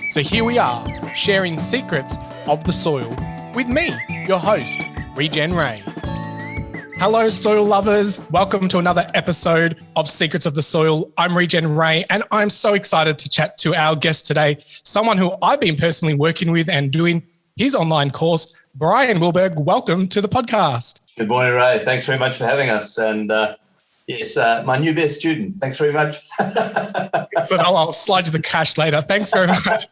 So here we are, sharing secrets of the soil with me, your host, Regen Ray. Hello, soil lovers. Welcome to another episode of Secrets of the Soil. I'm Regen Ray, and I'm so excited to chat to our guest today, someone who I've been personally working with and doing his online course, Brian Wehlburg. Welcome to the podcast. Good morning, Ray. Thanks very much for having us. And yes, my new best student. Thanks very much. So I'll slide you the cash later. Thanks very much.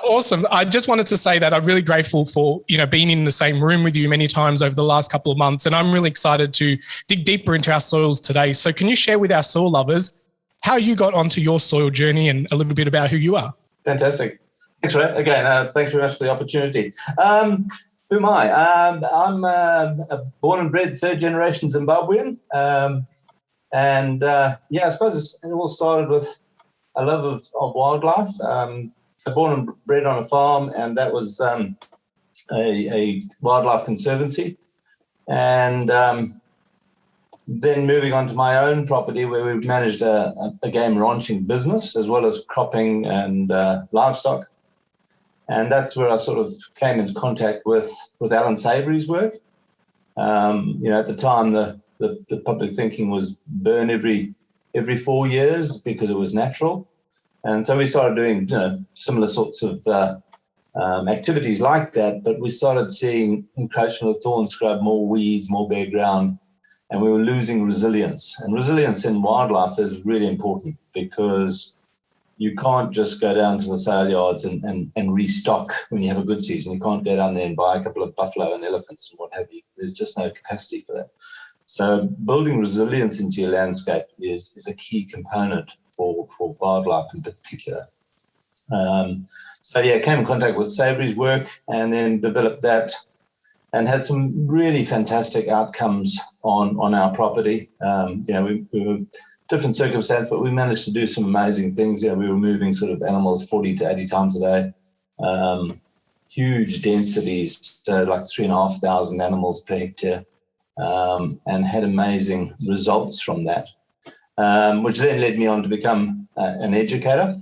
Awesome. I just wanted to say that I'm really grateful for, being in the same room with you many times over the last couple of months. And I'm really excited to dig deeper into our soils today. So can you share with our soil lovers how you got onto your soil journey and a little bit about who you are? Fantastic. Thanks, Ray. Again, thanks very much for the opportunity. Who am I? I'm a born and bred third generation Zimbabwean. I suppose it all started with a love of wildlife. I was born and bred on a farm, and that was a wildlife conservancy. And then moving on to my own property, where we've managed a game ranching business as well as cropping and livestock. And that's where I sort of came into contact with Alan Savory's work. At the time, the public thinking was burn every 4 years because it was natural. And so we started doing similar sorts of activities like that, but we started seeing encroachment of thorn scrub, more weeds, more bare ground, and we were losing resilience. And resilience in wildlife is really important because you can't just go down to the sale yards and restock when you have a good season. You can't go down there and buy a couple of buffalo and elephants and what have you. There's just no capacity for that. So building resilience into your landscape is a key component for wildlife in particular. Came in contact with Savory's work and then developed that and had some really fantastic outcomes on our property. We were different circumstance, but we managed to do some amazing things. We were moving sort of animals 40 to 80 times a day, huge densities, so like 3,500 animals per hectare, and had amazing results from that, which then led me on to become an educator.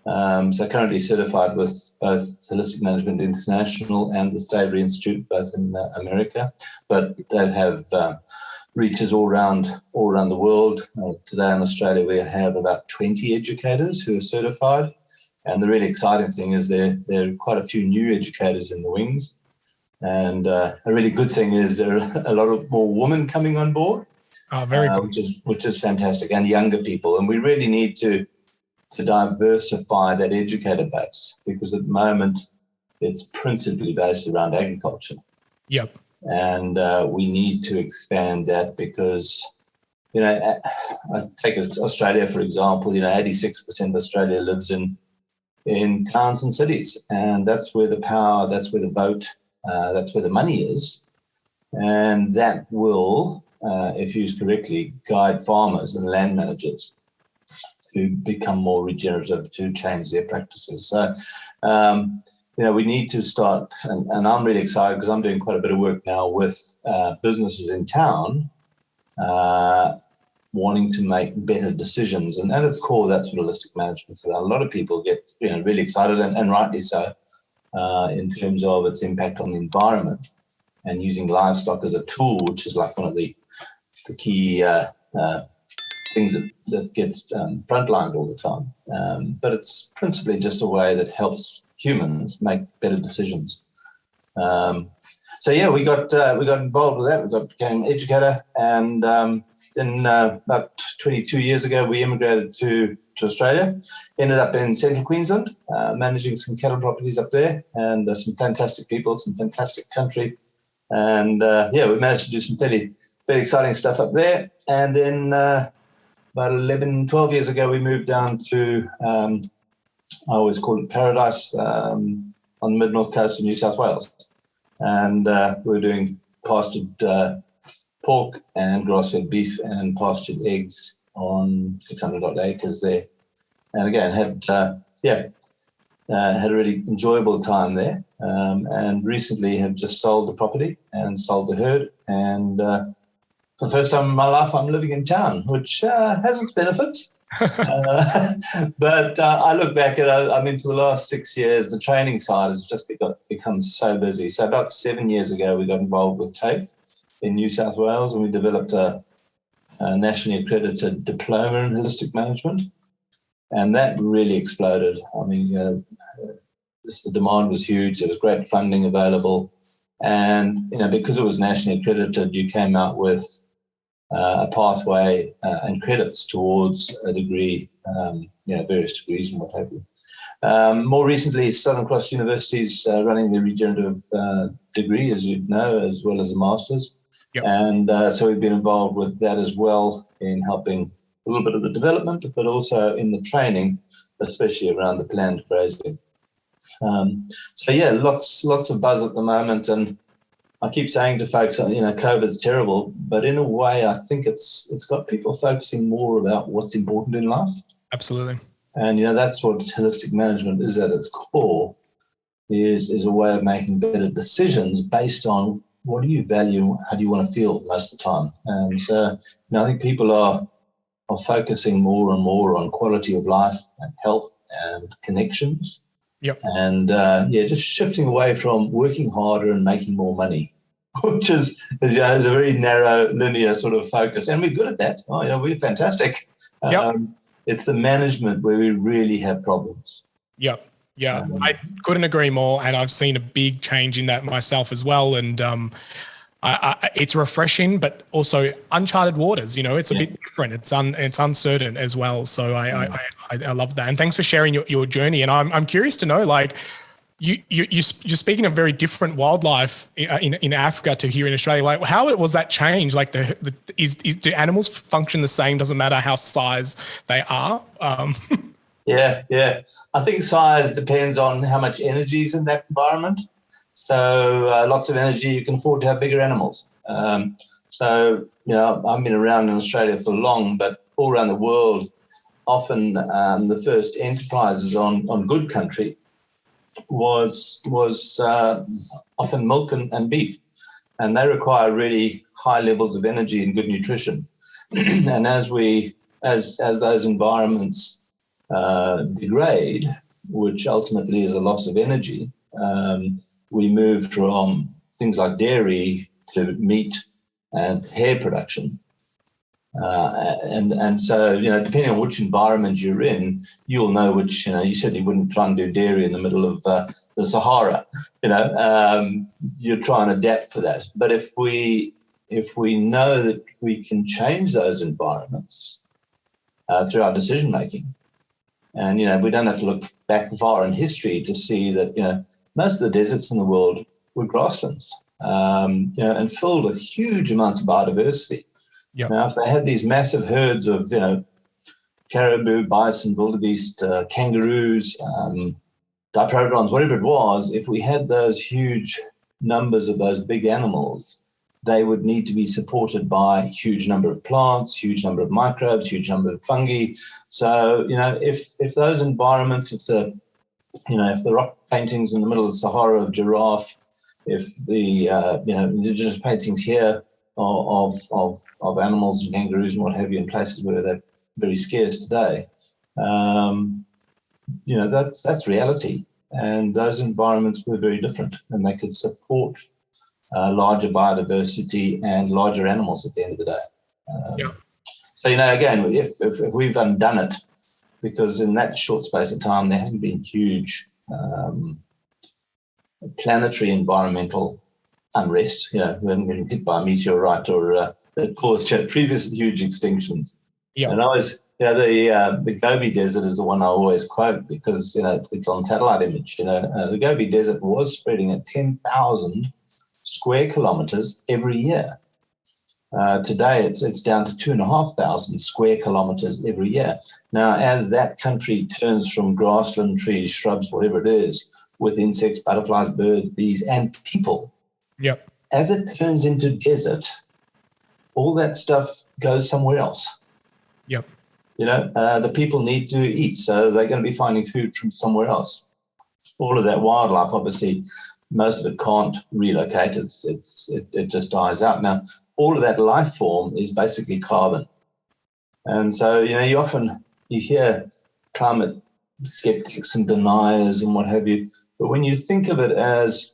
So currently certified with both Holistic Management International and the Savory Institute, both in America, but they have reaches all around the world. Today in Australia, we have about 20 educators who are certified. And the really exciting thing is there are quite a few new educators in the wings. And a really good thing is there are a lot of more women coming on board, very good. which is fantastic, and younger people. And we really need to diversify that educator base because at the moment it's principally based around agriculture. Yep. And we need to expand that because, I take Australia, for example, 86% of Australia lives in towns and cities. And that's where the power, that's where the vote, that's where the money is. And that will, if used correctly, guide farmers and land managers to become more regenerative, to change their practices. So, we need to start, and I'm really excited because I'm doing quite a bit of work now with businesses in town wanting to make better decisions. And at its core, that's what holistic management is about. A lot of people get really excited, and rightly so, in terms of its impact on the environment and using livestock as a tool, which is like one of the key things that gets frontlined all the time. But it's principally just a way that helps humans make better decisions. We got involved with that. Became an educator, and then about 22 years ago, we immigrated to Australia. Ended up in central Queensland, managing some cattle properties up there, and some fantastic people, some fantastic country, and we managed to do some fairly exciting stuff up there. And then about 11, 12 years ago, we moved down to I always call it paradise, on the mid-north coast of New South Wales. And we're doing pastured pork and grass-fed beef and pastured eggs on 600 odd acres there. And again, had a really enjoyable time there. And recently have just sold the property and sold the herd. And for the first time in my life, I'm living in town, which has its benefits. But I look back at, I mean, for the last 6 years, the training side has just become so busy. So about 7 years ago, we got involved with TAFE in New South Wales, and we developed a nationally accredited diploma in holistic management. And that really exploded. I mean, the demand was huge. There was great funding available. And, because it was nationally accredited, you came out with a pathway and credits towards a degree, various degrees and what have you. More recently, Southern Cross University is running the regenerative degree, as you know, as well as the master's. Yep. And so we've been involved with that as well in helping a little bit of the development, but also in the training, especially around the planned grazing. Lots of buzz at the moment, and I keep saying to folks, COVID's terrible, but in a way, I think it's got people focusing more about what's important in life. Absolutely. And that's what holistic management is at its core, is a way of making better decisions based on what do you value, how do you want to feel most of the time. And so I think people are focusing more and more on quality of life and health and connections. Yep. And just shifting away from working harder and making more money, which is a very narrow, linear sort of focus. And we're good at that. We're fantastic. Yep. It's the management where we really have problems. Yep. Yeah, I couldn't agree more. And I've seen a big change in that myself as well. And it's refreshing, but also uncharted waters. It's a bit different. It's uncertain as well. So I love that. And thanks for sharing your journey. And I'm curious to know, like, you're speaking of very different wildlife in Africa to here in Australia. Like, how was that change? Like, do animals function the same? Doesn't matter how size they are. Yeah. I think size depends on how much energy is in that environment. So lots of energy, you can afford to have bigger animals. I've been around in Australia for long, but all around the world, often the first enterprises on good country was often milk and beef, and they require really high levels of energy and good nutrition. And as those environments degrade, which ultimately is a loss of energy, we move from things like dairy to meat and hair production. And so, depending on which environment you're in, you'll know which, you certainly wouldn't try and do dairy in the middle of the Sahara, you're trying to adapt for that. But if we know that we can change those environments through our decision making, and, we don't have to look back far in history to see that, most of the deserts in the world were grasslands, and filled with huge amounts of biodiversity. Yep. Now, if they had these massive herds of, caribou, bison, wildebeest, kangaroos, diprotodons, whatever it was, if we had those huge numbers of those big animals, they would need to be supported by a huge number of plants, huge number of microbes, huge number of fungi. So, if those environments, if the rock paintings in the middle of the Sahara of giraffe, if the indigenous paintings here of animals and kangaroos and what have you in places where they're very scarce today, that's reality. And those environments were very different, and they could support larger biodiversity and larger animals at the end of the day. So, again, if we've undone it, because in that short space of time, there hasn't been huge planetary environmental unrest. We haven't been hit by a meteorite or that caused previous huge extinctions. Yeah. And the Gobi Desert is the one I always quote because, it's on satellite image. The Gobi Desert was spreading at 10,000 square kilometers every year. Today, it's down to 2,500 square kilometers every year. Now, as that country turns from grassland, trees, shrubs, whatever it is, with insects, butterflies, birds, bees, and people, as it turns into desert, all that stuff goes somewhere else. The people need to eat, so they're going to be finding food from somewhere else. All of that wildlife, obviously, most of it can't relocate. It just dies out. Now, all of that life form is basically carbon. And so, you often you hear climate skeptics and deniers and what have you, but when you think of it as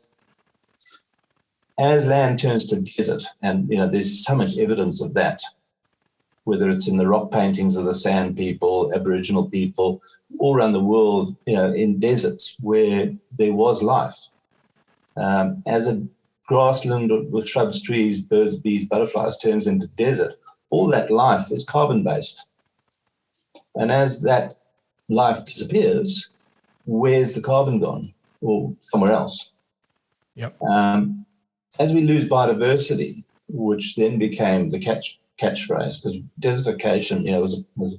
land turns to desert, and there's so much evidence of that, whether it's in the rock paintings of the Sand people, Aboriginal people, all around the world, in deserts where there was life. As a grassland with shrubs, trees, birds, bees, butterflies turns into desert, all that life is carbon-based. And as that life disappears, where's the carbon gone? Or somewhere else. Yep. As we lose biodiversity, which then became the catchphrase, because desertification, was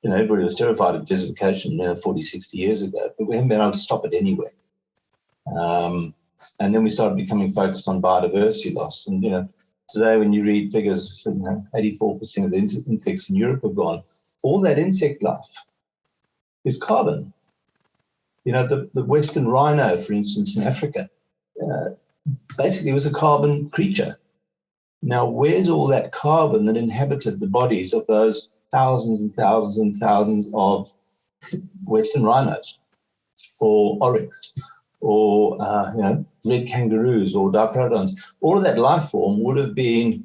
everybody was terrified of desertification 40, 60 years ago, but we haven't been able to stop it anyway. And then we started becoming focused on biodiversity loss. And, today when you read figures, 84% of the insects in Europe are gone. All that insect life is carbon. The Western rhino, for instance, in Africa, basically was a carbon creature. Now, where's all that carbon that inhabited the bodies of those thousands and thousands and thousands of Western rhinos, or oryx, or red kangaroos, or diprotodons? All of that life form would have been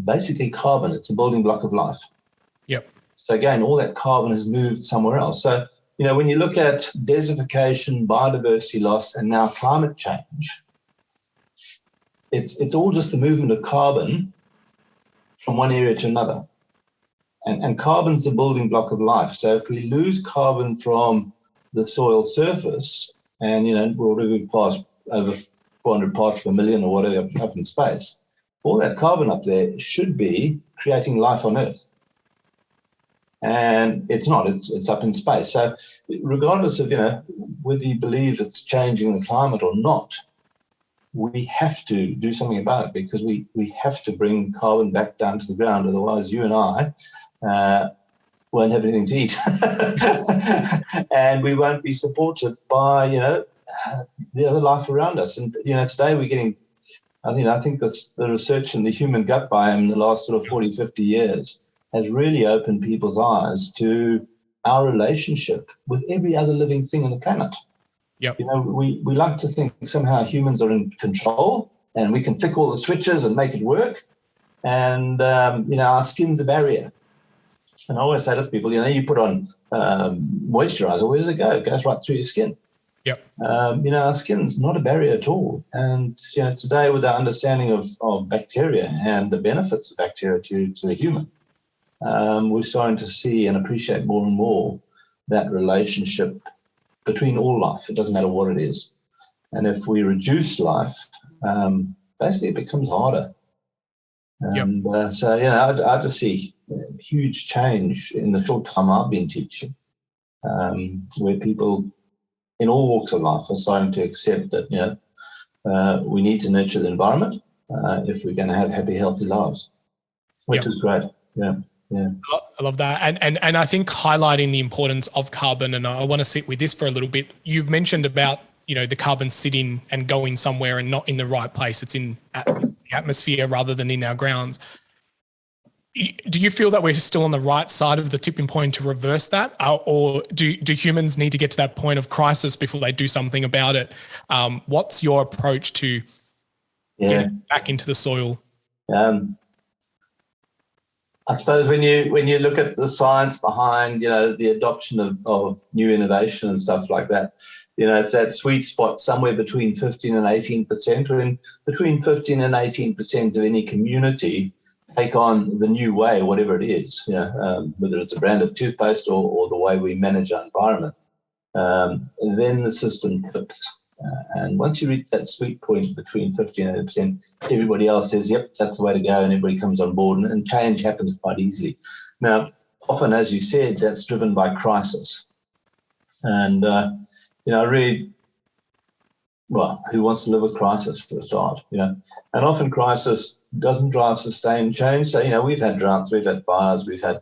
basically carbon. It's a building block of life. Yep. So again, all that carbon has moved somewhere else. So, when you look at desertification, biodiversity loss, and now climate change, it's all just the movement of carbon from one area to another. And carbon's the building block of life. So if we lose carbon from the soil surface, and, we've passed over 400 parts per million or whatever up in space, all that carbon up there should be creating life on Earth. And it's not, it's up in space. So regardless of, whether you believe it's changing the climate or not, we have to do something about it, because we have to bring carbon back down to the ground. Otherwise, you and I won't have anything to eat. And we won't be supported by, the other life around us. And, today we're getting, I think that's the research in the human gut biome in the last sort of 40, 50 years has really opened people's eyes to our relationship with every other living thing on the planet. Yep. We like to think somehow humans are in control and we can flick all the switches and make it work. And, our skin's a barrier. And I always say to people, you put on moisturizer, where does it go? It goes right through your skin. Yep. Our skin's not a barrier at all. And, today with our understanding of bacteria and the benefits of bacteria to the human, we're starting to see and appreciate more and more that relationship between all life. It doesn't matter what it is. And if we reduce life, basically it becomes harder. And I just see a huge change in the short time I've been teaching, where people in all walks of life are starting to accept that, we need to nurture the environment if we're going to have happy, healthy lives, which is great. Yeah. Yeah. I love that. And I think highlighting the importance of carbon, and I want to sit with this for a little bit. You've mentioned about, the carbon sitting and going somewhere and not in the right place. It's in the atmosphere rather than in our grounds. Do you feel that we're still on the right side of the tipping point to reverse that? Or do humans need to get to that point of crisis before they do something about it? What's your approach to getting back into the soil? I suppose when you look at the science behind, the adoption of new innovation and stuff like that, it's that sweet spot somewhere between 15 and 18%, when between 15 and 18% of any community take on the new way, whatever it is, whether it's a brand of toothpaste or the way we manage our environment, then the system tips. And once you reach that sweet point between 15 and 8%, everybody else says, yep, that's the way to go, and everybody comes on board, and change happens quite easily. Now, often, as you said, that's driven by crisis. And, really, well, who wants to live with crisis for a start, And often crisis doesn't drive sustained change. So, we've had droughts, we've had fires, we've had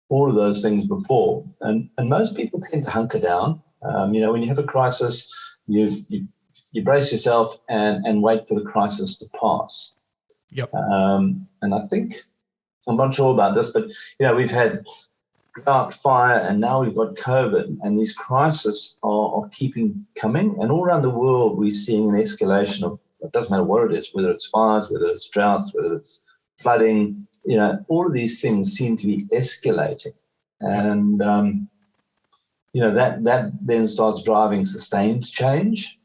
all of those things before. And most people tend to hunker down. When you have a crisis, you brace yourself and wait for the crisis to pass. Yep. And I think, I'm not sure about this, but we've had drought, fire, and now we've got COVID, and these crises are keeping coming. And all around the world, we're seeing an escalation of, it doesn't matter what it is, whether it's fires, whether it's droughts, whether it's flooding, all of these things seem to be escalating. And, that then starts driving sustained change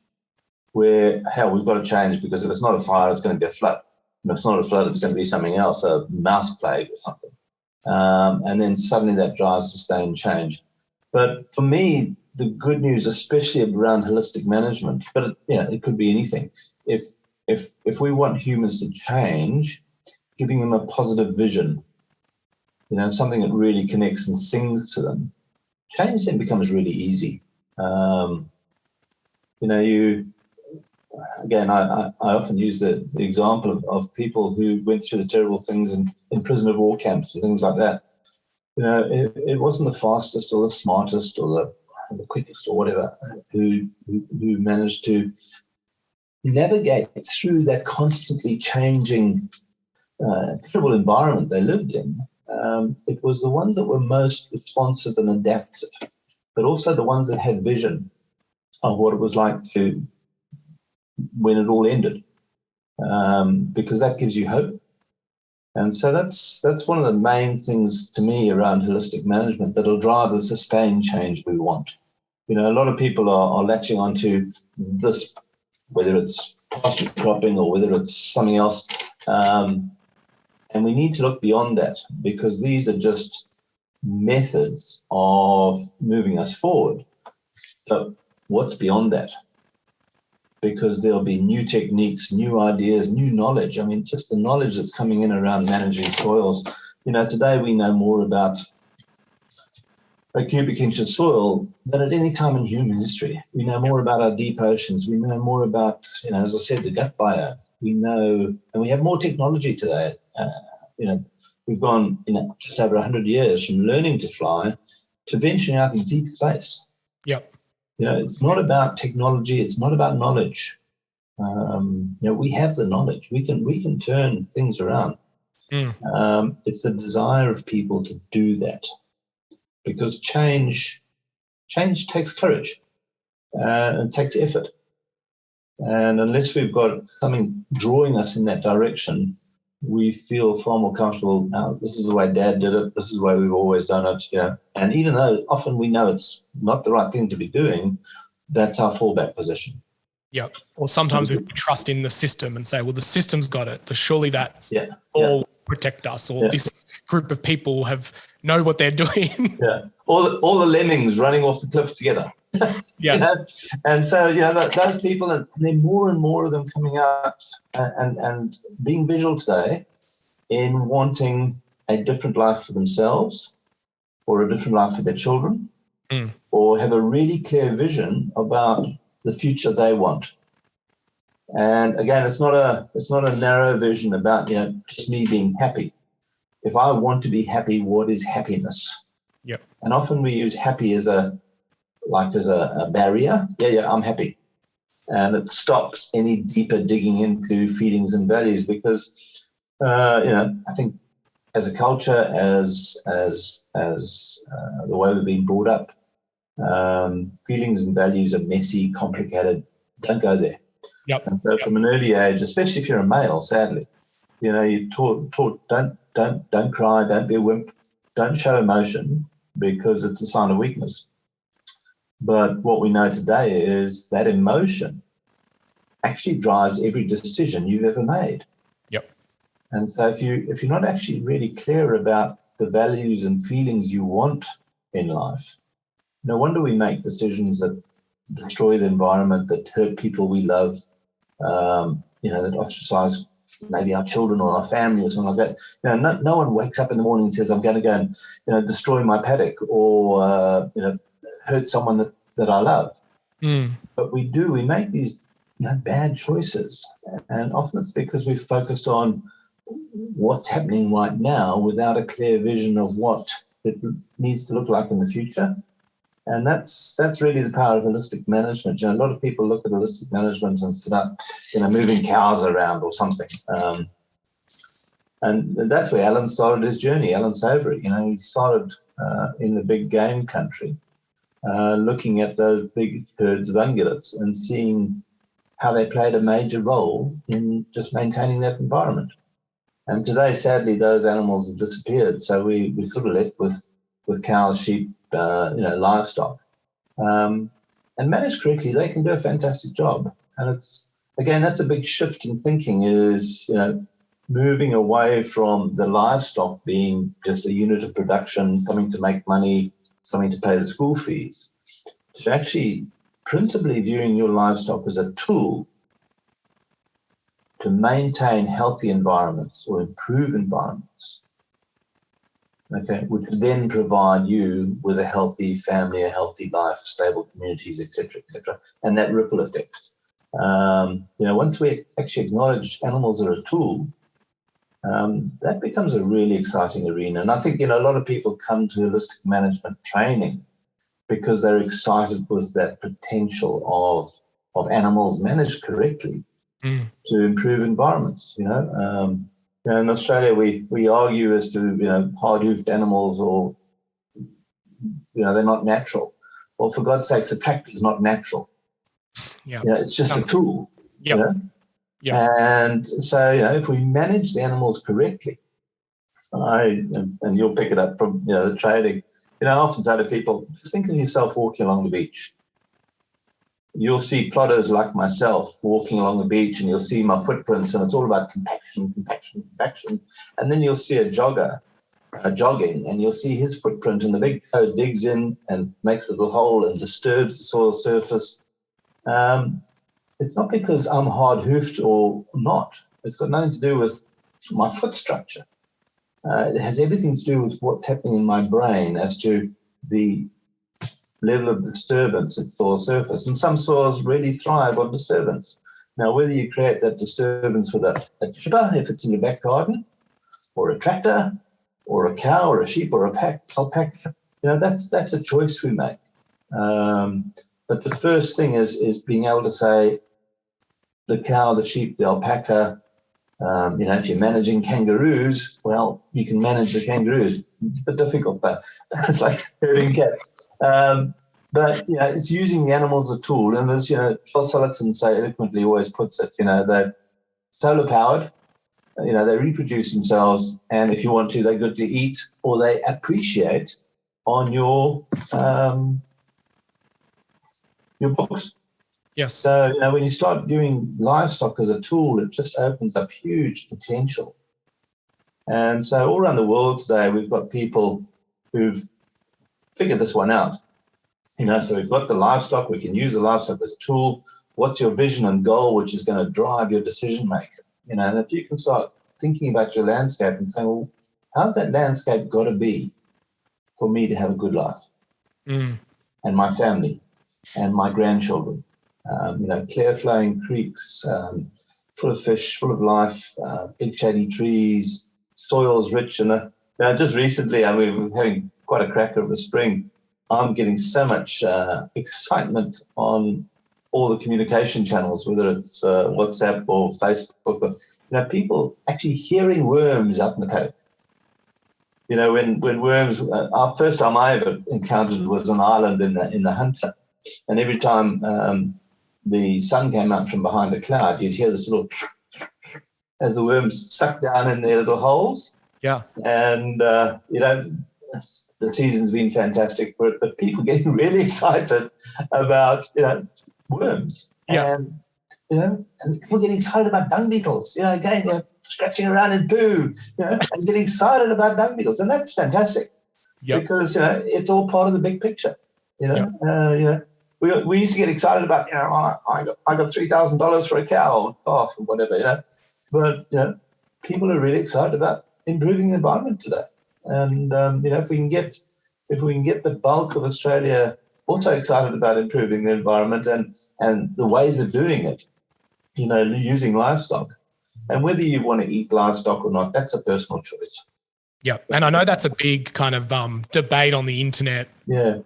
where, hell, we've got to change, because if it's not a fire, it's going to be a flood. And if it's not a flood, it's going to be something else, a mouse plague or something. And then suddenly that drives sustained change. But for me, the good news, especially around holistic management, but it could be anything. If we want humans to change, giving them a positive vision, something that really connects and sings to them, change then becomes really easy. Again, I often use the example of people who went through the terrible things in prisoner of war camps and things like that. It wasn't the fastest or the smartest or the quickest or whatever who managed to navigate through that constantly changing terrible environment they lived in. It was the ones that were most responsive and adaptive, but also the ones that had vision of what it was like to when it all ended, because that gives you hope. And so that's one of the main things to me around holistic management that'll drive the sustained change we want. A lot of people are latching onto this, whether it's pasture cropping or whether it's something else, and we need to look beyond that, because these are just methods of moving us forward. But what's beyond that? Because there'll be new techniques, new ideas, new knowledge. I mean, just the knowledge that's coming in around managing soils. Today we know more about a cubic inch of soil than at any time in human history. We know more about our deep oceans. We know more about, as I said, the gut biome. We know, and we have more technology today. We've gone, just over 100 years from learning to fly to venturing out in deep space. Yep. It's not about technology. It's not about knowledge. We have the knowledge. We can turn things around. It's a desire of people to do that, because change takes courage and takes effort. And unless we've got something drawing us in that direction, we feel far more comfortable. Now, this is the way Dad did it. This is the way we've always done it. And even though often we know it's not the right thing to be doing, that's our fallback position. Yep. Or sometimes we trust in the system and say, well, the system's got it. Surely that all protect us, or this group of people know what they're doing. All the lemmings running off the cliff together. And so those people, and there are more and more of them coming out and being visual today in wanting a different life for themselves, or a different life for their children, or have a really clear vision about the future they want. And again, it's not a narrow vision about just me being happy. If I want to be happy, what is happiness? Yep. And often we use happy as a barrier. I'm happy. And it stops any deeper digging into feelings and values, because, I think as a culture, as the way we've been brought up, feelings and values are messy, complicated. Don't go there. Yep. And so from an early age, especially if you're a male, sadly, you're taught don't cry, don't be a wimp, don't show emotion, because it's a sign of weakness. But what we know today is that emotion actually drives every decision you've ever made. Yep. And so if you're not actually really clear about the values and feelings you want in life, no wonder we make decisions that destroy the environment, that hurt people we love, that ostracize maybe our children or our family or something like that. No one wakes up in the morning and says, I'm going to go and destroy my paddock or hurt someone that I love. But we make these bad choices, and often it's because we've focused on what's happening right now without a clear vision of what it needs to look like in the future. And that's really the power of holistic management. A lot of people look at holistic management and start moving cows around or something. And that's where Alan started his journey. Alan Savory, he started in the big game country, looking at those big herds of ungulates and seeing how they played a major role in just maintaining that environment. And today, sadly, those animals have disappeared. So we sort of left with cows, sheep, livestock. And managed correctly, they can do a fantastic job. And that's a big shift in thinking is, moving away from the livestock being just a unit of production, coming to make money, coming to pay the school fees, to actually principally viewing your livestock as a tool to maintain healthy environments or improve environments, okay, which then provide you with a healthy family, a healthy life, stable communities, etc., and that ripple effect. Once we actually acknowledge animals are a tool, that becomes a really exciting arena. And I think, a lot of people come to holistic management training because they're excited with that potential of animals managed correctly to improve environments. In Australia, we argue as to, hard-hoofed animals or, they're not natural. Well, for God's sakes, a tractor is not natural. Yeah. It's just a tool. Yeah. Yeah. And so, if we manage the animals correctly, and you'll pick it up from, the trading, I often say to people, just think of yourself walking along the beach. You'll see plotters like myself walking along the beach, and you'll see my footprints, and it's all about compaction. And then you'll see a jogger jogging, and you'll see his footprint, and the big toe digs in and makes a little hole and disturbs the soil surface. It's not because I'm hard-hoofed or not. It's got nothing to do with my foot structure. It has everything to do with what's happening in my brain as to the level of disturbance at soil surface. And some soils really thrive on disturbance. Now, whether you create that disturbance with a chipper, if it's in your back garden, or a tractor, or a cow, or a sheep, or a alpaca, that's a choice we make. But the first thing is being able to say, the cow, the sheep, the alpaca, if you're managing kangaroos, well, you can manage the kangaroos. It's a bit difficult, though. It's like herding cats. But it's using the animals as a tool. And as Charles Sullivan so eloquently always puts it, they're solar powered, they reproduce themselves, and if you want to, they're good to eat, or they appreciate on your books. Yes. So, when you start viewing livestock as a tool, it just opens up huge potential. And so all around the world today, we've got people who've figured this one out. So we've got the livestock, we can use the livestock as a tool. What's your vision and goal, which is going to drive your decision maker? And if you can start thinking about your landscape and saying, well, how's that landscape got to be for me to have a good life? And my family and my grandchildren. Clear flowing creeks, full of fish, full of life, big shady trees, soils rich. And just recently, we're having quite a cracker of the spring. I'm getting so much excitement on all the communication channels, whether it's WhatsApp or Facebook. But, people actually hearing worms out in the paddock. When worms, our first time I ever encountered was an island in the Hunter. And every time the sun came out from behind a cloud, you'd hear this little as the worms suck down in their little holes. Yeah. And, the season's been fantastic for it, but people getting really excited about, worms. Yeah. And people getting excited about dung beetles, scratching around in poo, and getting excited about dung beetles. And that's fantastic. Yep. Because, it's all part of the big picture, Yep. We used to get excited about, I got $3,000 for a cow or calf or whatever, But, people are really excited about improving the environment today. And, if we can get the bulk of Australia also excited about improving the environment and the ways of doing it, using livestock. And whether you want to eat livestock or not, that's a personal choice. Yeah, and I know that's a big kind of debate on the internet. Yeah,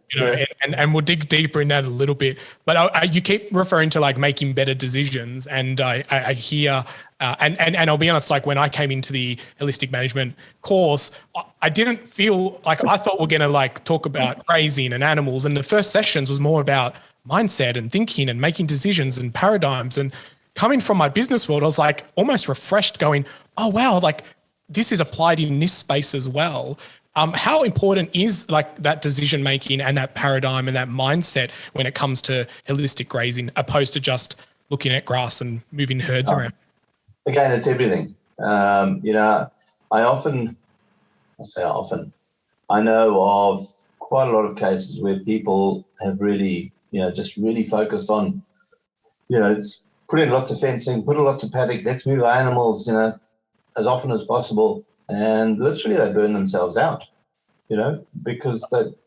and we'll dig deeper in that a little bit. But you keep referring to like making better decisions, and I hear, and I'll be honest, like when I came into the holistic management course, I didn't feel like, I thought we're going to like talk about grazing and animals, and the first sessions was more about mindset and thinking and making decisions and paradigms. And coming from my business world, I was like almost refreshed, going, oh wow, like this is applied in this space as well. How important is like that decision making and that paradigm and that mindset when it comes to holistic grazing, opposed to just looking at grass and moving herds around? Again, it's everything. I know of quite a lot of cases where people have really, just really focused on, it's put in lots of fencing, put in lots of paddock, let's move our animals, as often as possible, and literally they burn themselves out, because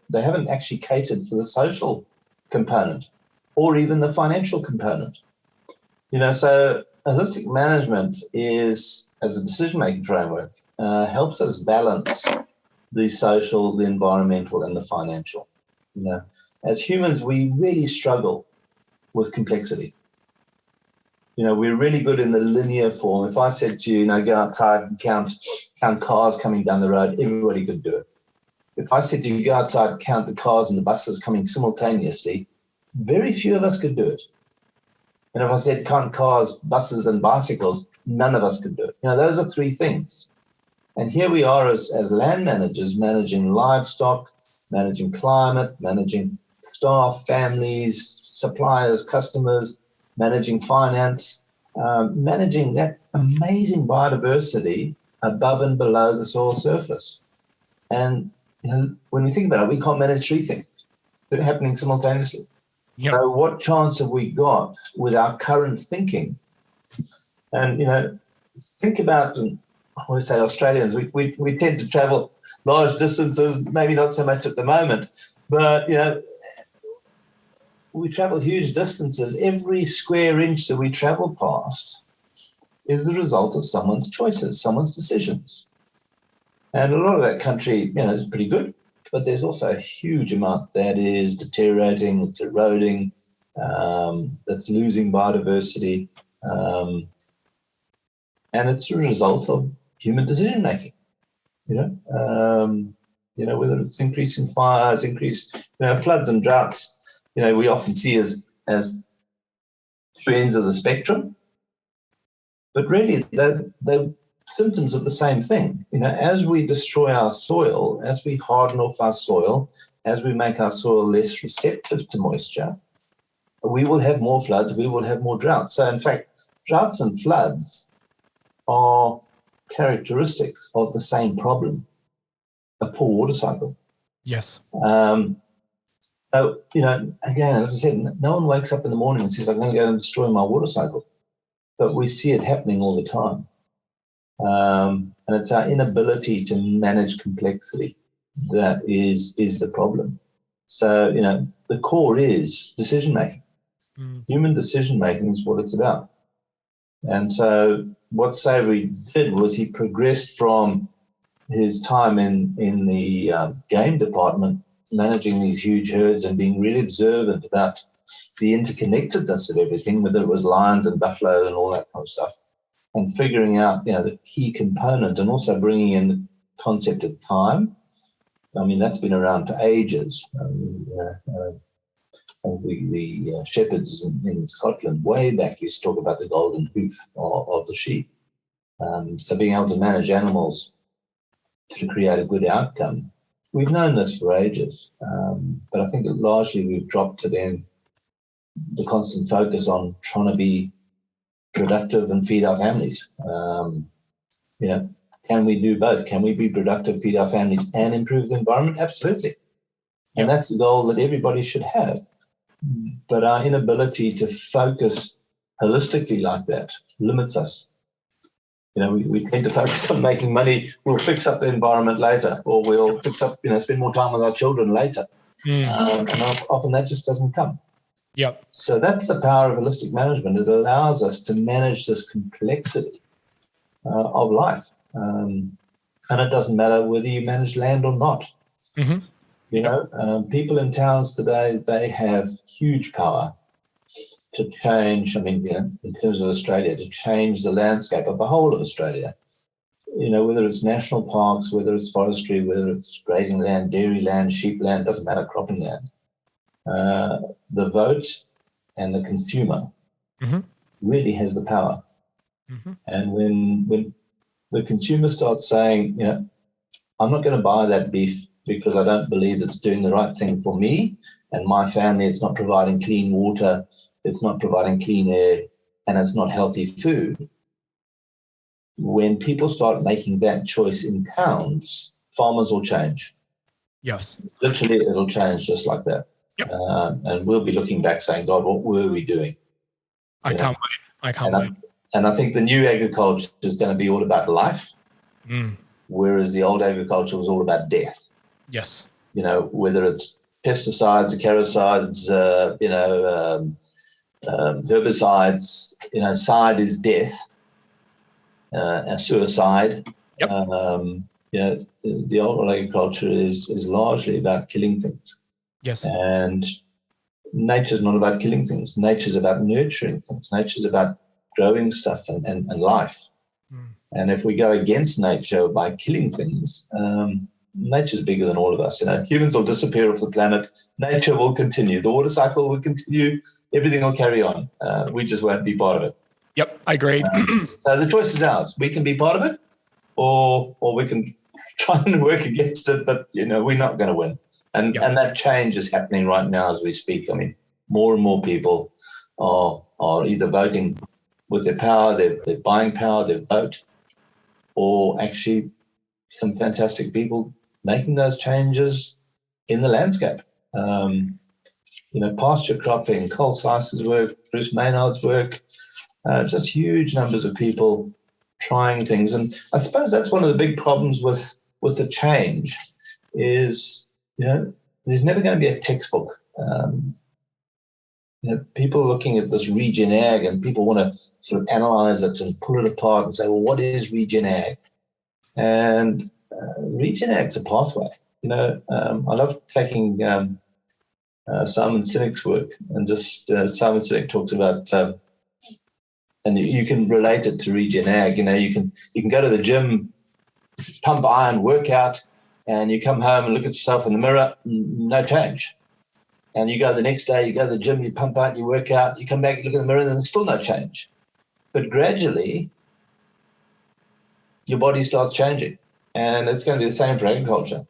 they haven't actually catered for the social component or even the financial component. So holistic management is, as a decision-making framework, helps us balance the social, the environmental, and the financial. As humans, we really struggle with complexity. We're really good in the linear form. If I said to you, go outside and count cars coming down the road, everybody could do it. If I said to you, go outside and count the cars and the buses coming simultaneously, very few of us could do it. And if I said count cars, buses, and bicycles, none of us could do it. Those are three things. And here we are as land managers, managing livestock, managing climate, managing staff, families, suppliers, customers, managing finance, managing that amazing biodiversity above and below the soil surface. And when we think about it, we can't manage three things that are happening simultaneously. Yep. So what chance have we got with our current thinking? And, think about, I always say Australians, we tend to travel large distances, maybe not so much at the moment, but, we travel huge distances. Every square inch that we travel past is the result of someone's choices, someone's decisions. And a lot of that country, is pretty good, but there's also a huge amount that is deteriorating, that's eroding, that's losing biodiversity. And it's a result of human decision making, whether it's increasing fires, floods and droughts. We often see as two ends of the spectrum, but really they're symptoms of the same thing. As we destroy our soil, as we harden off our soil, as we make our soil less receptive to moisture, we will have more floods, we will have more droughts. So in fact, droughts and floods are characteristics of the same problem, a poor water cycle. Yes. So, again, as I said, no one wakes up in the morning and says, I'm going to go and destroy my water cycle. But we see it happening all the time. And it's our inability to manage complexity that is the problem. So, the core is decision-making. Human decision-making is what it's about. And so what Savory did was he progressed from his time in the game department, managing these huge herds and being really observant about the interconnectedness of everything, whether it was lions and buffalo and all that kind of stuff, and figuring out, the key component, and also bringing in the concept of time. I mean, that's been around for ages. The shepherds in Scotland way back used to talk about the golden hoof of the sheep. So being able to manage animals to create a good outcome. We've known this for ages, but I think that largely we've dropped to then the constant focus on trying to be productive and feed our families. Can we do both? Can we be productive, feed our families, and improve the environment? Absolutely. And that's the goal that everybody should have. But our inability to focus holistically like that limits us. We tend to focus on making money. We'll fix up the environment later, or we'll fix up, spend more time with our children later. And often that just doesn't come. Yep. So that's the power of holistic management. It allows us to manage this complexity of life. And it doesn't matter whether you manage land or not. Mm-hmm. You know, people in towns today, they have huge power to change, I mean, you know, in terms of Australia, to change the landscape of the whole of Australia. You know, whether it's national parks, whether it's forestry, whether it's grazing land, dairy land, sheep land, doesn't matter, cropping land. The vote and the consumer Mm-hmm. really has the power. Mm-hmm. And when the consumer starts saying, you know, I'm not going to buy that beef because I don't believe it's doing the right thing for me and my family, it's not providing clean water, it's not providing clean air, and it's not healthy food. When people start making that choice in towns, farmers will change. Yes. Literally, it'll change just like that. Yep. And we'll be looking back saying, God, what were we doing? I can't wait. And I think the new agriculture is going to be all about life, whereas the old agriculture was all about death. Yes. You know, whether it's pesticides, acaricides, herbicides, you know, side is death, and suicide. Yep. You know, the old agriculture is largely about killing things. Yes. And nature's not about killing things. Nature's about nurturing things. Nature's about growing stuff and life. And if we go against nature by killing things, nature's bigger than all of us. You know, humans will disappear off the planet. Nature will continue. The water cycle will continue. Everything will carry on. We just won't be part of it. Yep, I agree. So the choice is ours. We can be part of it, or we can try and work against it. But you know, we're not going to win. And that change is happening right now as we speak. I mean, more and more people are either voting with their power, their buying power, their vote, or actually some fantastic people making those changes in the landscape. You know, pasture cropping, Cole Slice's work, Bruce Maynard's work, just huge numbers of people trying things. And I suppose that's one of the big problems with the change is, you know, there's never going to be a textbook. You know, people are looking at this regen ag and people want to sort of analyze it and pull it apart and say, well, what is regen ag? And regen ag's a pathway. You know, I love taking Simon Sinek's work, and just Simon Sinek talks about, and you can relate it to regen ag. You know, you can go to the gym, pump iron, work out, and you come home and look at yourself in the mirror, no change. And you go the next day, you go to the gym, you pump out, you work out, you come back, you look in the mirror, and there's still no change. But gradually, your body starts changing. And it's going to be the same for agriculture.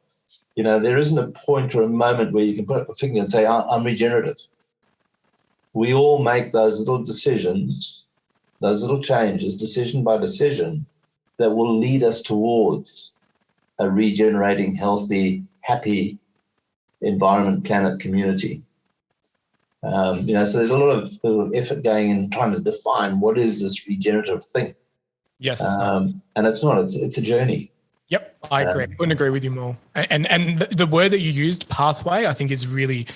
You know, there isn't a point or a moment where you can put up a finger and say, I'm regenerative. We all make those little decisions, those little changes, decision by decision, that will lead us towards a regenerating, healthy, happy environment, planet, community. You know, so there's a lot of effort going in trying to define what is this regenerative thing. Yes. And it's not, it's a journey. Yep, I agree. I couldn't agree with you more. And the word that you used, pathway, I think is really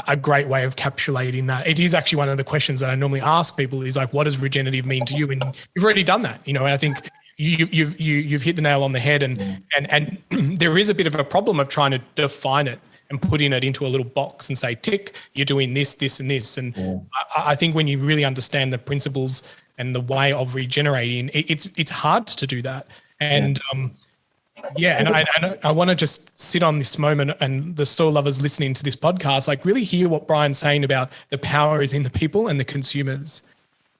a great way of encapsulating that. It is actually one of the questions that I normally ask people is like, what does regenerative mean to you? And you've already done that, you know, and I think you've hit the nail on the head, and there is a bit of a problem of trying to define it and putting it into a little box and say, tick, you're doing this, this, and this. And I think when you really understand the principles and the way of regenerating, it's hard to do that. And and I want to just sit on this moment, and the soil lovers listening to this podcast, like really hear what Brian's saying about the power is in the people and the consumers.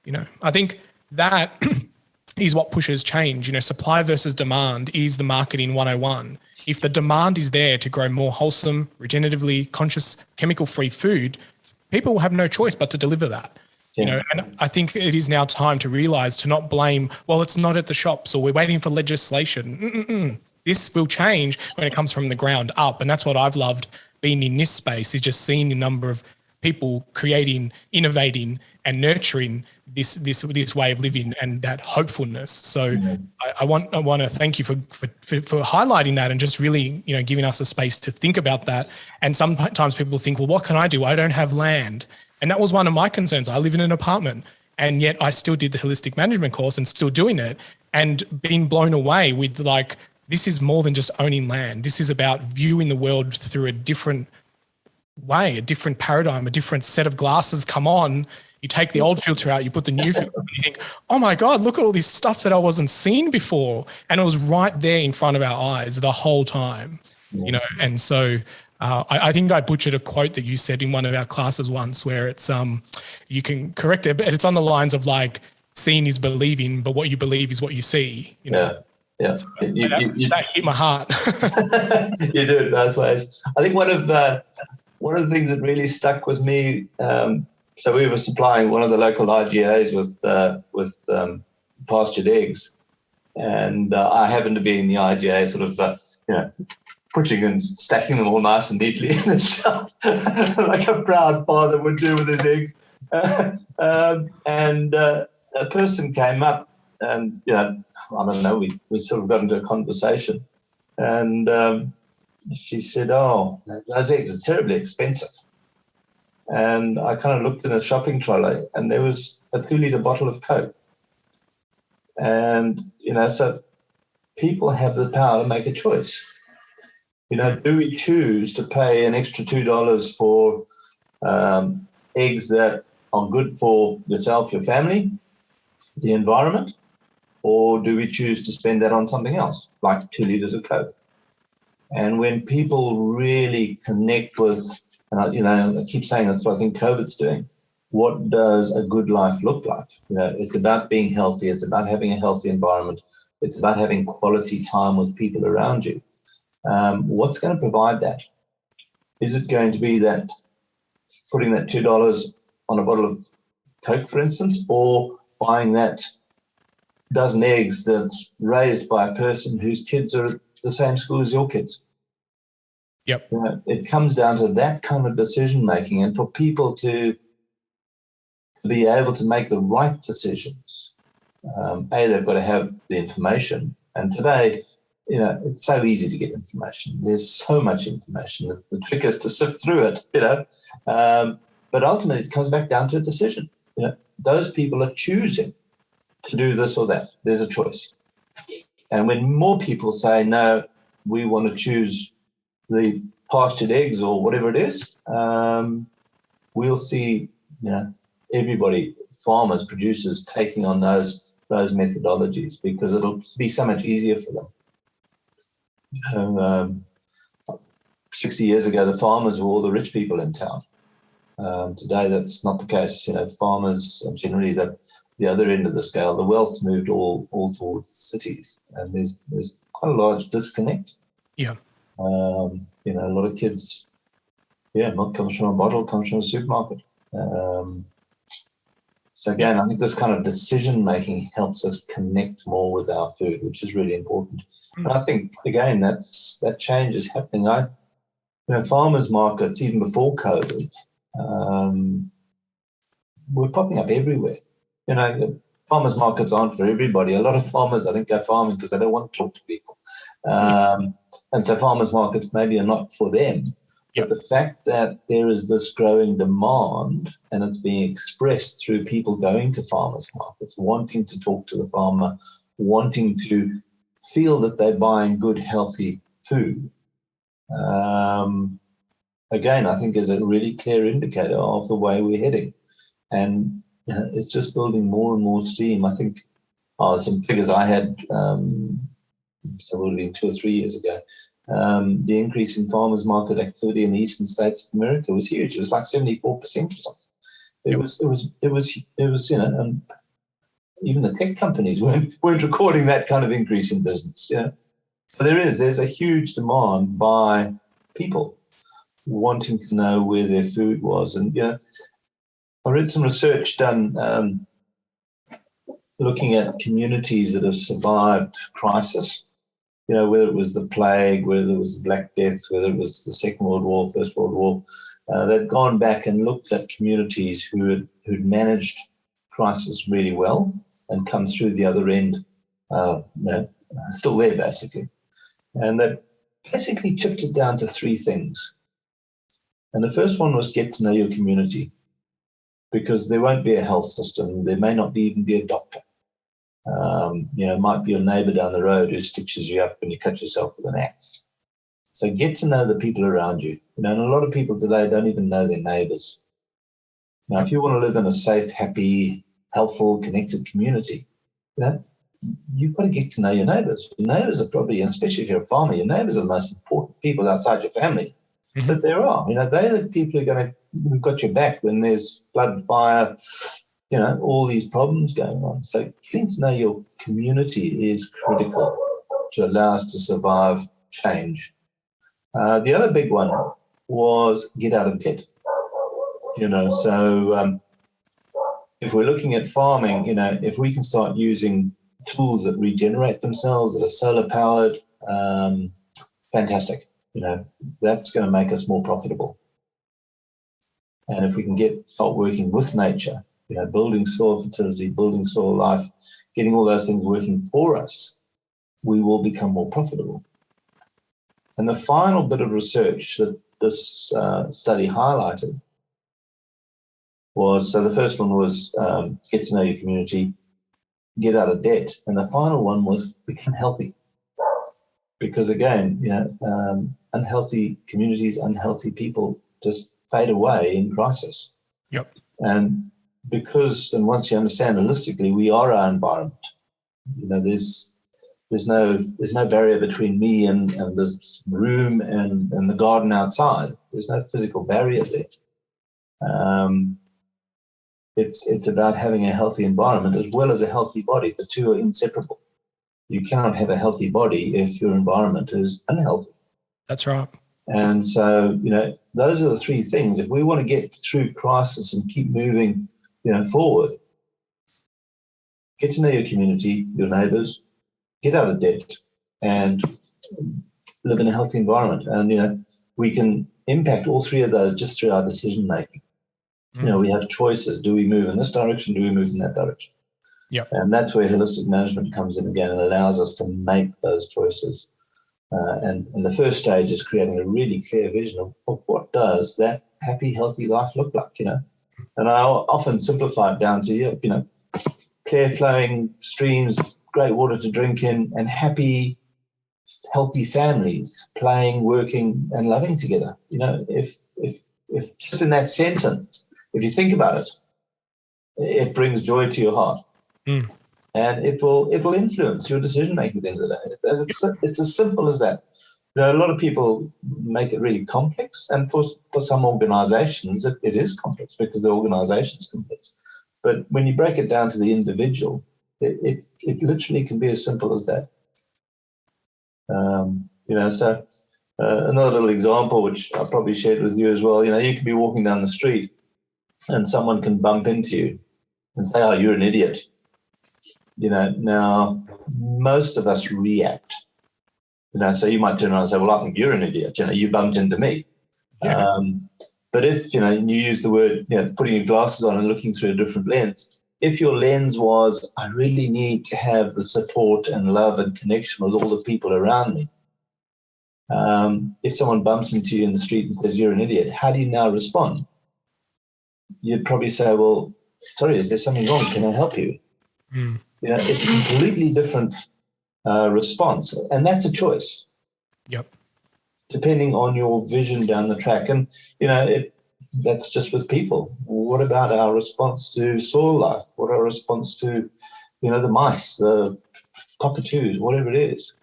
You know, I think that is what pushes change. You know, supply versus demand is the marketing 101. If the demand is there to grow more wholesome, regeneratively conscious, chemical-free food, people will have no choice but to deliver that. You know, and I think it is now time to realize, to not blame, well, it's not at the shops or we're waiting for legislation. This will change when it comes from the ground up. And that's what I've loved being in this space, is just seeing the number of people creating, innovating and nurturing this way of living and that hopefulness. So I want to thank you for highlighting that and just really, you know, giving us a space to think about that. And sometimes people think, well, what can I do? I don't have land. And that was one of my concerns. I live in an apartment, and yet I still did the holistic management course and still doing it, and being blown away with like this is more than just owning land. This is about viewing the world through a different way, a different paradigm, a different set of glasses come on. You take the old filter out, you put the new filter on, you think, oh my God, look at all this stuff that I wasn't seeing before. And it was right there in front of our eyes the whole time, you know? And so I think I butchered a quote that you said in one of our classes once where it's, you can correct it, but it's on the lines of like, seeing is believing, but what you believe is what you see, you know? Yeah. So that hit my heart. You do it both ways. I think one of the things that really stuck with me, so we were supplying one of the local IGAs with pastured eggs, and I happened to be in the IGA sort of, putting and stacking them all nice and neatly in the shelf, like a proud father would do with his eggs. And a person came up, and I don't know, we sort of got into a conversation, and she said, "Oh, those eggs are terribly expensive." And I kind of looked in a shopping trolley, and there was a 2-liter bottle of Coke. And so people have the power to make a choice. Do we choose to pay an extra $2 for eggs that are good for yourself, your family, the environment, or do we choose to spend that on something else, like 2 liters of Coke? And when people really connect with, and I keep saying that's what I think COVID's doing, what does a good life look like? It's about being healthy. It's about having a healthy environment. It's about having quality time with people around you. What's going to provide that? Is it going to be that putting that $2 on a bottle of Coke, for instance, or buying that dozen eggs that's raised by a person whose kids are at the same school as your kids? Yep. It comes down to that kind of decision making, and for people to be able to make the right decisions, they've got to have the information. And today, it's so easy to get information. There's so much information. The trick is to sift through it, but ultimately it comes back down to a decision. Those people are choosing to do this or that. There's a choice. And when more people say, no, we want to choose the pastured eggs or whatever it is, we'll see, everybody, farmers, producers, taking on those methodologies, because it'll be so much easier for them. 60 years ago, the farmers were all the rich people in town. Today, that's not the case. Farmers are generally the other end of the scale. The wealth's moved all towards cities, and there's quite a large disconnect. Yeah. A lot of kids, milk comes from a bottle, comes from a supermarket. So again, I think this kind of decision making helps us connect more with our food, which is really important. And I think again that change is happening. Farmers markets even before COVID were popping up everywhere. Farmers markets aren't for everybody. A lot of farmers, I think, go farming because they don't want to talk to people. And so farmers markets maybe are not for them. But the fact that there is this growing demand, and it's being expressed through people going to farmers markets, wanting to talk to the farmer, wanting to feel that they're buying good, healthy food, again, I think is a really clear indicator of the way we're heading. And it's just building more and more steam. I think some figures I had, probably 2 or 3 years ago, the increase in farmers market activity in the eastern states of America was huge. It was like 74% or something. It was, and even the tech companies weren't recording that kind of increase in business. So there's a huge demand by people wanting to know where their food was. And I read some research done looking at communities that have survived crisis. Whether it was the plague, whether it was the Black Death, whether it was the Second World War, First World War, they've gone back and looked at communities who'd managed crisis really well and come through the other end, still there basically. And they basically chipped it down to 3 things. And the first one was get to know your community, because there won't be a health system. There may not even be a doctor. It might be your neighbor down the road who stitches you up when you cut yourself with an axe. So get to know the people around you. And a lot of people today don't even know their neighbors. Now, if you want to live in a safe, happy, helpful, connected community, you've got to get to know your neighbors. Your neighbors are probably, and especially if you're a farmer, your neighbors are the most important people outside your family. Mm-hmm. But there are, they're the people who've got your back when there's flood, fire, all these problems going on. So getting to know your community is critical to allow us to survive change. The other big one was get out of debt. So if we're looking at farming, if we can start using tools that regenerate themselves, that are solar powered, fantastic. That's going to make us more profitable. And if we can start working with nature, building soil fertility, building soil life, getting all those things working for us, we will become more profitable. And the final bit of research that this study highlighted was, so the first one was get to know your community, get out of debt. And the final one was become healthy. Because again, unhealthy communities, unhealthy people just fade away in crisis. Yep. And once you understand holistically, we are our environment. There's no barrier between me and this room and the garden outside. There's no physical barrier there. It's about having a healthy environment as well as a healthy body. The two are inseparable. You cannot have a healthy body if your environment is unhealthy. That's right. And so, those are the three things. If we want to get through crisis and keep moving, forward, get to know your community, your neighbors, get out of debt, and live in a healthy environment. And, we can impact all three of those just through our decision making. We have choices. Do we move in this direction? Do we move in that direction? Yeah. And that's where holistic management comes in again and allows us to make those choices. And the first stage is creating a really clear vision of what does that happy, healthy life look like, And I often simplify it down to, clear flowing streams, great water to drink in, and happy, healthy families playing, working, and loving together. If just in that sentence, if you think about it, it brings joy to your heart. Mm. And it will influence your decision making at the end of the day. It's as simple as that. A lot of people make it really complex, and for some organizations, it is complex because the organization is complex. But when you break it down to the individual, it literally can be as simple as that. So another little example, which I probably shared with you as well, you can be walking down the street and someone can bump into you and say, "Oh, you're an idiot." Now most of us react. So you might turn around and say, "Well, I think you're an idiot. You bumped into me." Yeah. But if you use the word, putting your glasses on and looking through a different lens. If your lens was, I really need to have the support and love and connection with all the people around me. If someone bumps into you in the street and says you're an idiot, how do you now respond? You'd probably say, "Well, sorry, is there something wrong? Can I help you?" Mm. It's a completely different response, and that's a choice. Yep. Depending on your vision down the track, and that's just with people. What about our response to soil life? What our response to, the mice, the cockatoos, whatever it is?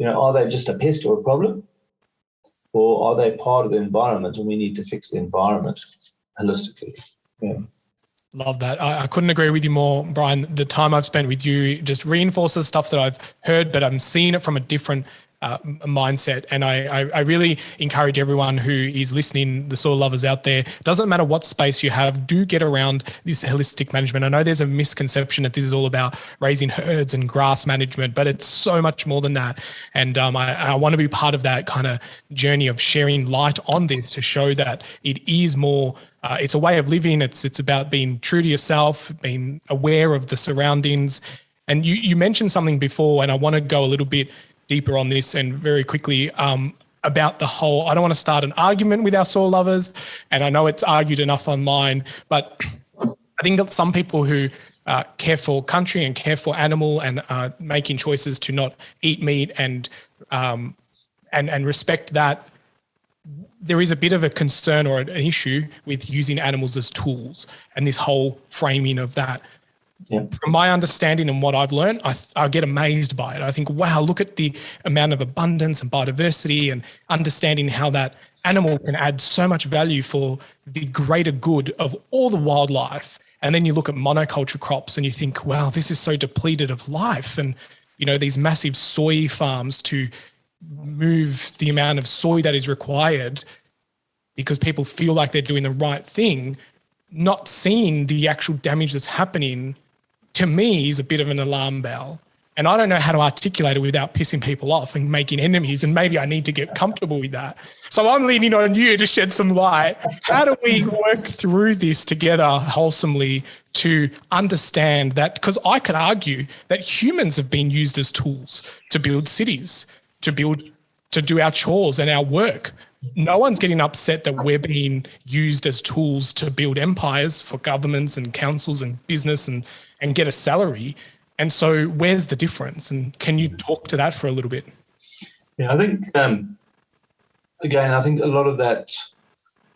Are they just a pest or a problem, or are they part of the environment, and we need to fix the environment holistically? Yeah. Love that. I couldn't agree with you more, Brian. The time I've spent with you just reinforces stuff that I've heard, but I'm seeing it from a different mindset. And I really encourage everyone who is listening, the soil lovers out there, doesn't matter what space you have, do get around this holistic management. I know there's a misconception that this is all about raising herds and grass management, but it's so much more than that. And I want to be part of that kind of journey of sharing light on this to show that it is more it's a way of living. It's about being true to yourself, being aware of the surroundings. And you mentioned something before, and I want to go a little bit deeper on this and very quickly about the whole, I don't want to start an argument with our soil lovers, and I know it's argued enough online, but I think that some people who care for country and care for animal and making choices to not eat meat and respect that, there is a bit of a concern or an issue with using animals as tools and this whole framing of that. Yeah. From my understanding and what I've learned, I get amazed by it. I think, wow, look at the amount of abundance and biodiversity, and understanding how that animal can add so much value for the greater good of all the wildlife. And then you look at monoculture crops and you think, wow, this is so depleted of life. And, these massive soy farms to move the amount of soy that is required because people feel like they're doing the right thing, not seeing the actual damage that's happening, to me is a bit of an alarm bell. And I don't know how to articulate it without pissing people off and making enemies. And maybe I need to get comfortable with that. So I'm leaning on you to shed some light. How do we work through this together wholesomely to understand that? Because I could argue that humans have been used as tools to build cities, to do our chores and our work. No one's getting upset that we're being used as tools to build empires for governments and councils and business and get a salary. And so where's the difference? And can you talk to that for a little bit? Yeah, I think, I think a lot of that,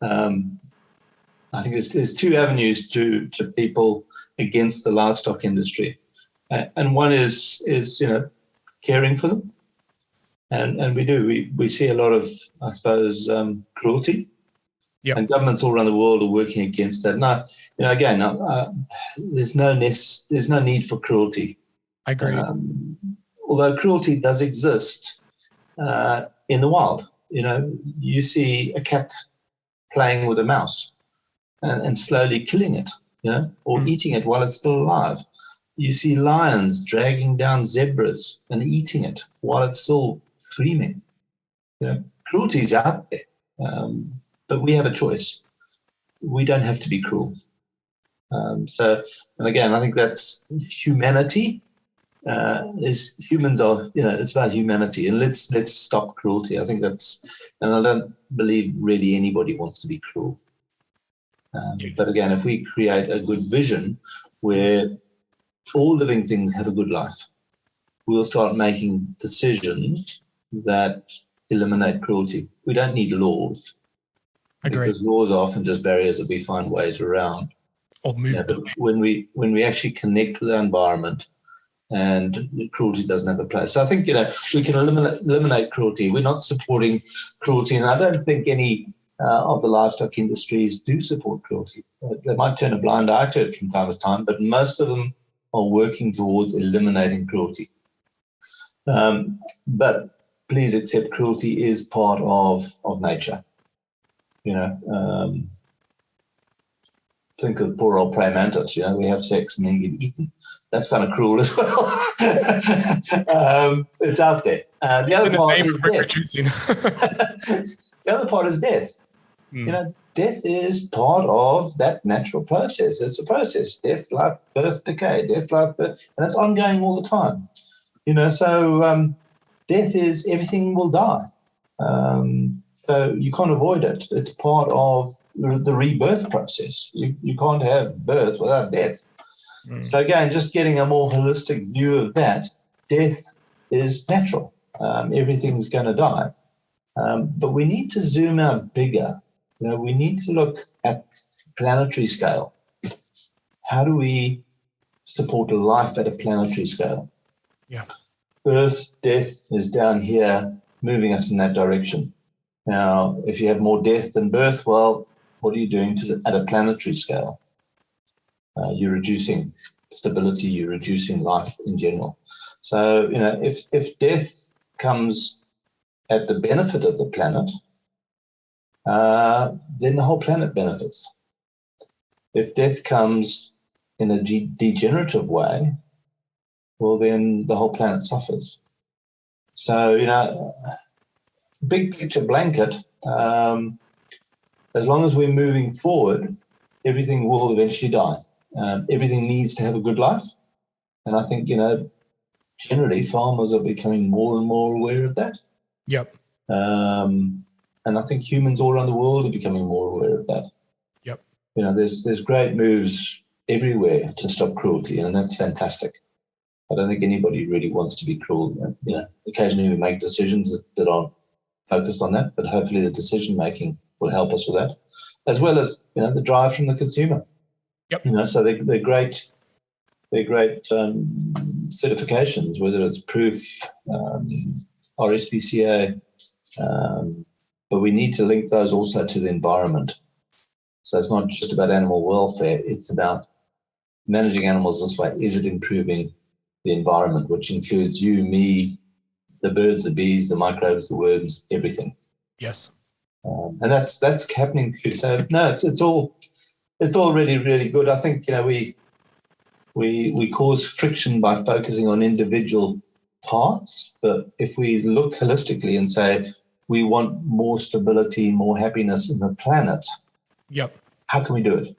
I think there's two avenues to people against the livestock industry. And one is caring for them. And we see a lot of, I suppose, cruelty. Yep. And governments all around the world are working against that. Now, again, there's no need for cruelty. I agree. Although cruelty does exist in the wild. You see a cat playing with a mouse and slowly killing it, or eating it while it's still alive. You see lions dragging down zebras and eating it while it's still screaming. Cruelty is out there. But we have a choice. We don't have to be cruel. And again, I think that's humanity. Humans are, it's about humanity, and let's stop cruelty. I think and I don't believe really anybody wants to be cruel. But again, if we create a good vision where all living things have a good life, we'll start making decisions that eliminate cruelty. We don't need laws. Because laws are often just barriers that we find ways around. Or move. But when we actually connect with our environment, and cruelty doesn't have a place. So I think we can eliminate cruelty. We're not supporting cruelty, and I don't think any of the livestock industries do support cruelty. They might turn a blind eye to it from time to time, but most of them are working towards eliminating cruelty. But please accept cruelty is part of nature. Think of poor old praying mantis. We have sex and then get eaten. That's kind of cruel as well. It's out there. The other part is death. The other part is death. Death is part of that natural process. It's a process. Death, life, birth, decay. Death, life, birth, and it's ongoing all the time. So death is everything will die. So you can't avoid it. It's part of the rebirth process. You can't have birth without death. So again, just getting a more holistic view of that, death is natural. Everything's going to die. But we need to zoom out bigger. We need to look at planetary scale. How do we support life at a planetary scale? Yeah. Birth, death is down here, moving us in that direction. Now, if you have more death than birth, well, what are you doing at a planetary scale? You're reducing stability, you're reducing life in general. So, if death comes at the benefit of the planet, then the whole planet benefits. If death comes in a degenerative way, well, then the whole planet suffers. So, big picture blanket, as long as we're moving forward, everything will eventually die. Everything needs to have a good life. And I think, generally farmers are becoming more and more aware of that. Yep. And I think humans all around the world are becoming more aware of that. Yep. There's great moves everywhere to stop cruelty, and that's fantastic. I don't think anybody really wants to be cruel. Occasionally we make decisions that aren't focused on that, but hopefully the decision making will help us with that, as well as the drive from the consumer. Yep. So they're great. They're great certifications, whether it's proof, RSPCA, but we need to link those also to the environment. So it's not just about animal welfare; it's about managing animals this way. Is it improving the environment, which includes you, me, the birds, the bees, the microbes, the worms, everything? Yes. And that's happening too. So no, it's all really, really good. I think we cause friction by focusing on individual parts, but if we look holistically and say we want more stability, more happiness in the planet, yep, how can we do it?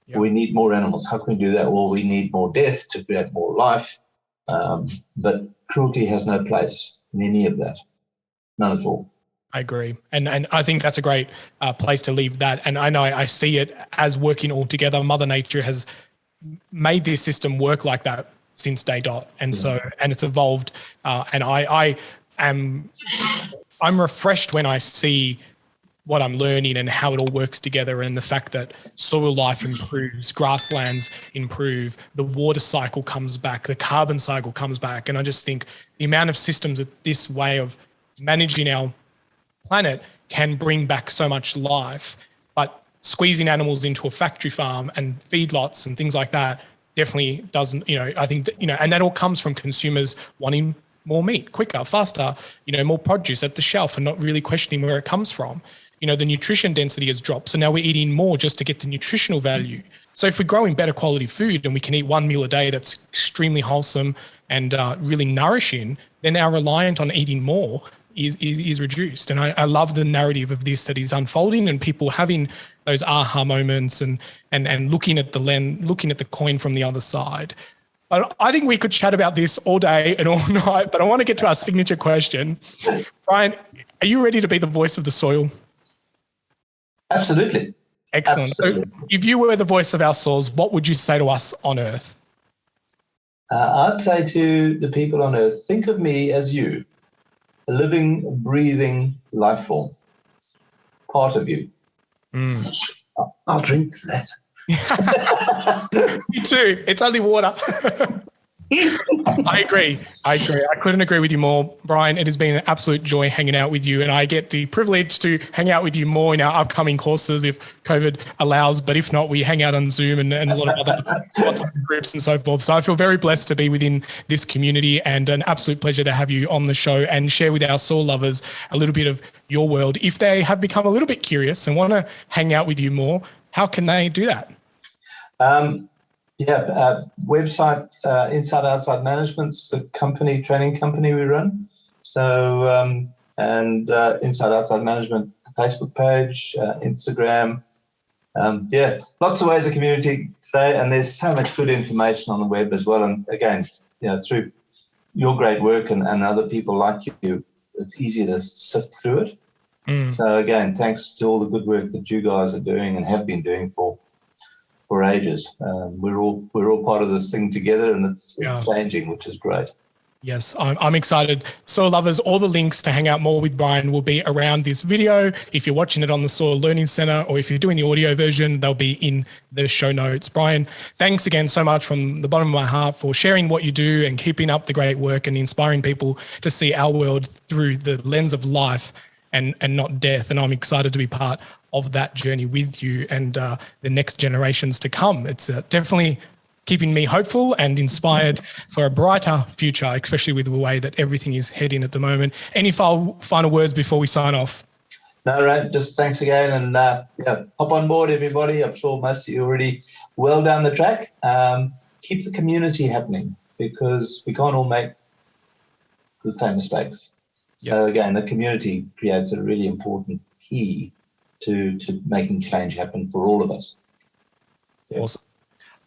Yep. We need more animals. How can we do that? Well, we need more death to create more life, but cruelty has no place in any of that, none at all. I agree. And I think that's a great place to leave that. And I know I see it as working all together. Mother Nature has made this system work like that since day dot. And so, and it's evolved. And I'm refreshed when I see what I'm learning and how it all works together, and the fact that soil life improves, grasslands improve, the water cycle comes back, the carbon cycle comes back. And I just think the amount of systems that this way of managing our planet can bring back so much life, but squeezing animals into a factory farm and feedlots and things like that definitely doesn't, I think that, and that all comes from consumers wanting more meat, quicker, faster, more produce at the shelf and not really questioning where it comes from. The nutrition density has dropped. So now we're eating more just to get the nutritional value. So if we're growing better quality food and we can eat one meal a day that's extremely wholesome and really nourishing, then our reliance on eating more is reduced. And I love the narrative of this that is unfolding, and people having those aha moments and looking at the coin from the other side. But I think we could chat about this all day and all night, but I want to get to our signature question. Brian, are you ready to be the voice of the soil? Absolutely. Excellent. Absolutely. So if you were the voice of our soils, what would you say to us on Earth? I'd say to the people on Earth, think of me as you, a living, breathing life form, part of you. I'll drink that. Me too. It's only water. I agree. I couldn't agree with you more, Brian. It has been an absolute joy hanging out with you, and I get the privilege to hang out with you more in our upcoming courses if COVID allows. But if not, we hang out on Zoom and a lot of other groups and so forth. So I feel very blessed to be within this community, and an absolute pleasure to have you on the show and share with our soil lovers a little bit of your world. If they have become a little bit curious and want to hang out with you more, how can they do that? Website, Inside Outside Management's the training company we run. So, Inside Outside Management, Facebook page, Instagram. Lots of ways to community today, and there's so much good information on the web as well. And again, through your great work and other people like you, it's easier to sift through it. So again, thanks to all the good work that you guys are doing and have been doing for ages. We're all part of this thing together, and it's changing, which is great. Yes, I'm excited. Soil lovers, all the links to hang out more with Brian will be around this video. If you're watching it on the Soil Learning Center, or if you're doing the audio version, they'll be in the show notes. Brian, thanks again so much from the bottom of my heart for sharing what you do and keeping up the great work and inspiring people to see our world through the lens of life and not death. And I'm excited to be part of that journey with you and the next generations to come. It's definitely keeping me hopeful and inspired for a brighter future, especially with the way that everything is heading at the moment. Any final words before we sign off? No, right. Just thanks again, and hop on board, everybody. I'm sure most of you are already well down the track. Keep the community happening, because we can't all make the same mistakes. Yes. So again, the community creates a really important key to making change happen for all of us. Yeah. Awesome.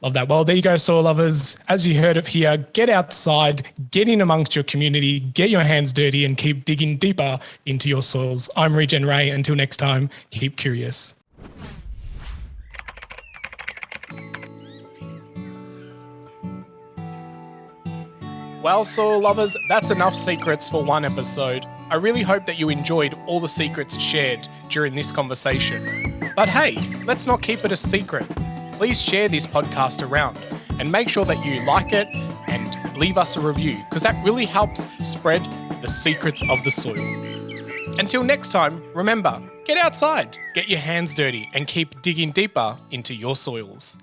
Love that. Well, there you go, soil lovers. As you heard it here, get outside, get in amongst your community, get your hands dirty, and keep digging deeper into your soils. I'm Regen Ray. Until next time, keep curious. Well, soil lovers, that's enough secrets for one episode. I really hope that you enjoyed all the secrets shared during this conversation. But hey, let's not keep it a secret. Please share this podcast around and make sure that you like it and leave us a review, because that really helps spread the secrets of the soil. Until next time, remember, get outside, get your hands dirty, and keep digging deeper into your soils.